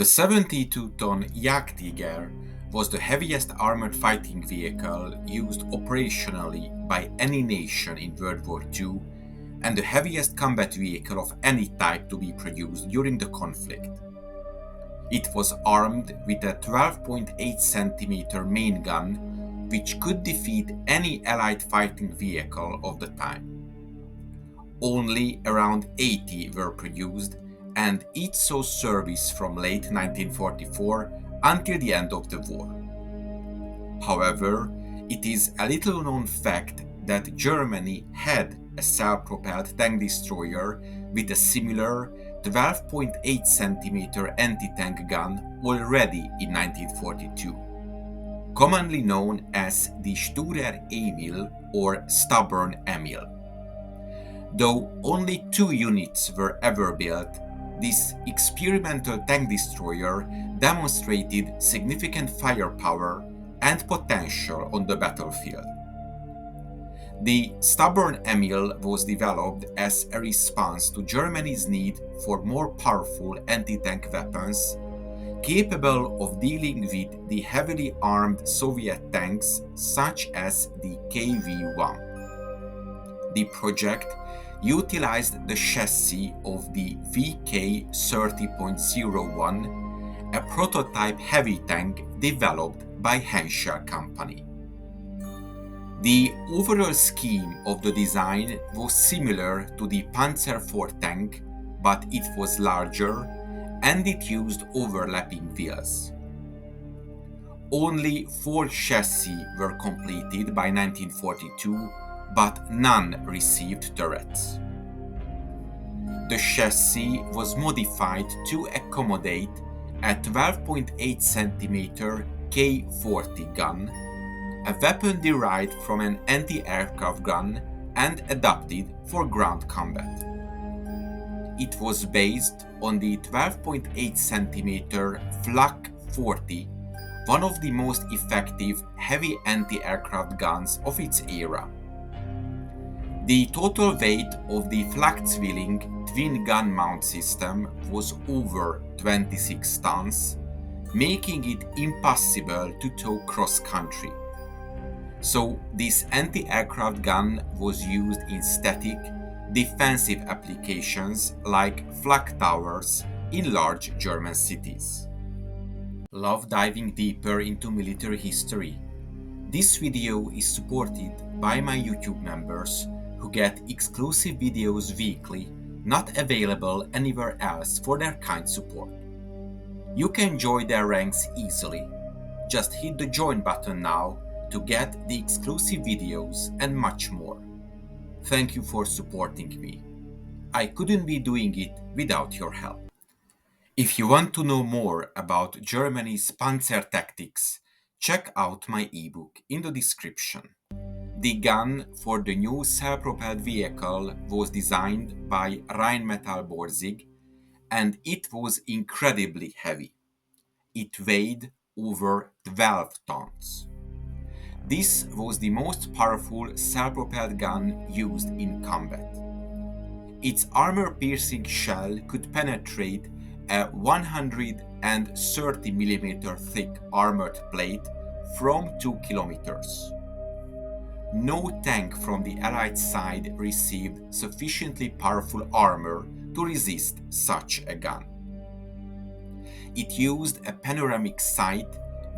The 72-ton Jagdtiger was the heaviest armored fighting vehicle used operationally by any nation in World War II and the heaviest combat vehicle of any type to be produced during the conflict. It was armed with a 12.8 cm main gun, which could defeat any Allied fighting vehicle of the time. Only around 80 were produced, and each saw service from late 1944 until the end of the war. However, it is a little known fact that Germany had a self-propelled tank destroyer with a similar 12.8 cm anti-tank gun already in 1942, commonly known as the Sturer Emil or Stubborn Emil. Though only 2 units were ever built, this experimental tank destroyer demonstrated significant firepower and potential on the battlefield. The Stubborn Emil was developed as a response to Germany's need for more powerful anti-tank weapons, capable of dealing with the heavily armed Soviet tanks such as the KV-1. The project utilized the chassis of the VK-30.01, a prototype heavy tank developed by Henschel Company. The overall scheme of the design was similar to the Panzer IV tank, but it was larger and it used overlapping wheels. Only 4 chassis were completed by 1942, but none received turrets. The chassis was modified to accommodate a 12.8 cm K-40 gun, a weapon derived from an anti-aircraft gun and adapted for ground combat. It was based on the 12.8 cm Flak 40, one of the most effective heavy anti-aircraft guns of its era. The total weight of the Flak-Zwilling twin gun mount system was over 26 tons, making it impossible to tow cross-country. So this anti-aircraft gun was used in static, defensive applications like flak towers in large German cities. Love diving deeper into military history? This video is supported by my YouTube members who get exclusive videos weekly, not available anywhere else for their kind support. You can join their ranks easily. Just hit the join button now to get the exclusive videos and much more. Thank you for supporting me. I couldn't be doing it without your help. If you want to know more about Germany's Panzer tactics, check out my ebook in the description. The gun for the new self-propelled vehicle was designed by Rheinmetall Borsig, and it was incredibly heavy. It weighed over 12 tons. This was the most powerful self-propelled gun used in combat. Its armor-piercing shell could penetrate a 130 mm thick armored plate from 2 kilometers. No tank from the Allied side received sufficiently powerful armor to resist such a gun. It used a panoramic sight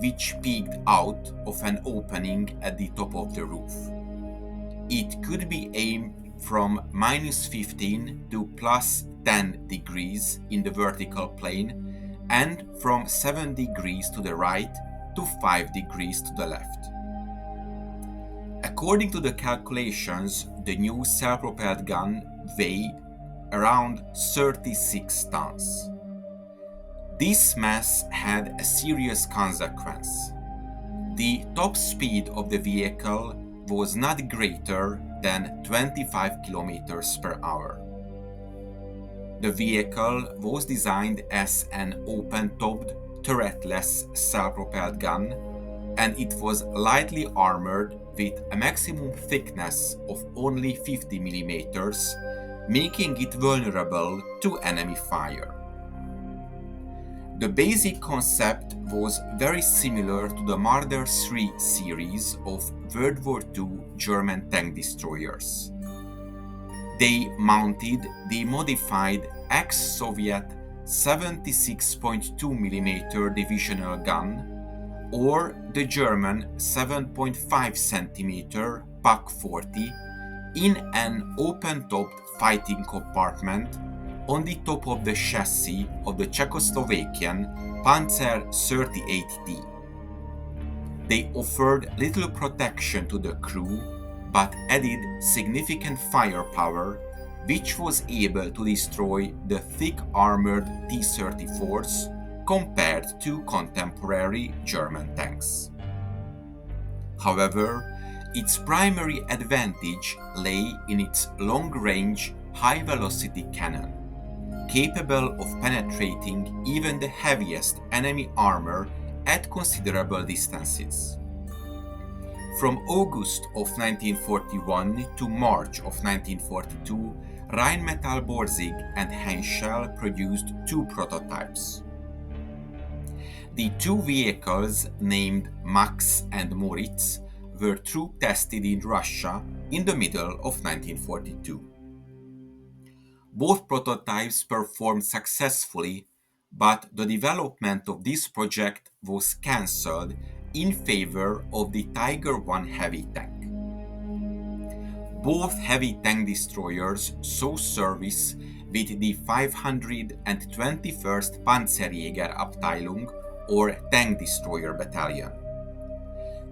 which peeked out of an opening at the top of the roof. It could be aimed from -15 to +10 degrees in the vertical plane and from 7 degrees to the right to 5 degrees to the left. According to the calculations, the new self-propelled gun weighed around 36 tons. This mass had a serious consequence. The top speed of the vehicle was not greater than 25 kilometers per hour. The vehicle was designed as an open-topped, turretless self-propelled gun, and it was lightly armored with a maximum thickness of only 50 millimeters, making it vulnerable to enemy fire. The basic concept was very similar to the Marder 3 series of World War II German tank destroyers. They mounted the modified ex-Soviet 76.2mm divisional gun or the German 7.5 cm PaK-40 in an open-topped fighting compartment on the top of the chassis of the Czechoslovakian Panzer 38D. They offered little protection to the crew but added significant firepower, which was able to destroy the thick armored T-34s compared to contemporary German tanks. However, its primary advantage lay in its long-range, high-velocity cannon, capable of penetrating even the heaviest enemy armor at considerable distances. From August of 1941 to March of 1942, Rheinmetall Borsig and Henschel produced two prototypes. The two vehicles, named Max and Moritz, were troop tested in Russia in the middle of 1942. Both prototypes performed successfully, but the development of this project was cancelled in favor of the Tiger I heavy tank. Both heavy tank destroyers saw service with the 521st Panzerjägerabteilung or Tank Destroyer Battalion.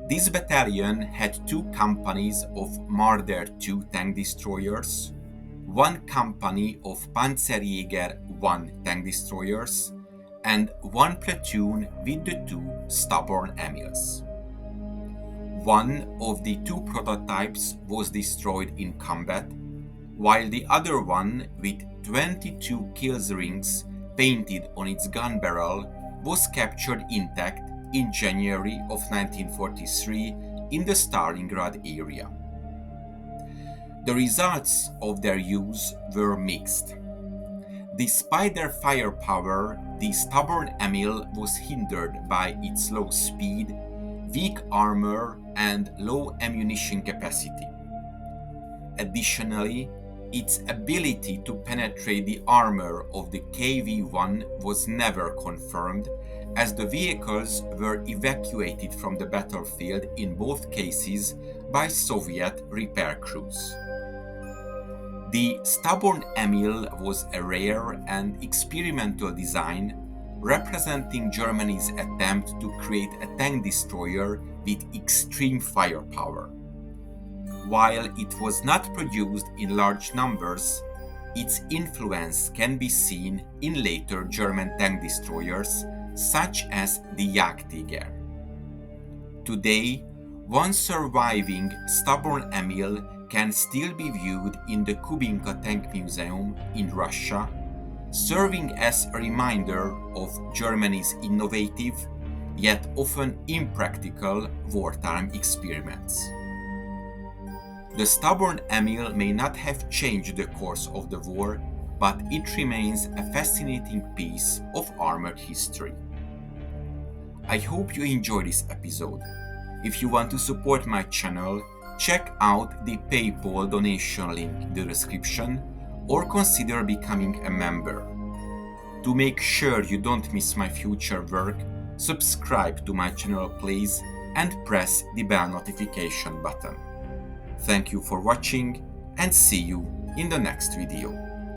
This battalion had two companies of Marder II tank destroyers, one company of Panzerjäger I tank destroyers, and one platoon with the two Sturer Emils. One of the two prototypes was destroyed in combat, while the other one, with 22 kills rings painted on its gun barrel, was captured intact in January of 1943 in the Stalingrad area. The results of their use were mixed. Despite their firepower, the Sturer Emil was hindered by its low speed, weak armor, and low ammunition capacity. Additionally, its ability to penetrate the armor of the KV-1 was never confirmed, as the vehicles were evacuated from the battlefield in both cases by Soviet repair crews. The Sturer Emil was a rare and experimental design representing Germany's attempt to create a tank destroyer with extreme firepower. While it was not produced in large numbers, its influence can be seen in later German tank destroyers, such as the Jagdtiger. Today, one surviving Sturer Emil can still be viewed in the Kubinka Tank Museum in Russia, serving as a reminder of Germany's innovative, yet often impractical wartime experiments. The Sturer Emil may not have changed the course of the war, but it remains a fascinating piece of armored history. I hope you enjoyed this episode. If you want to support my channel, check out the PayPal donation link in the description or consider becoming a member. To make sure you don't miss my future work, subscribe to my channel please and press the bell notification button. Thank you for watching and see you in the next video.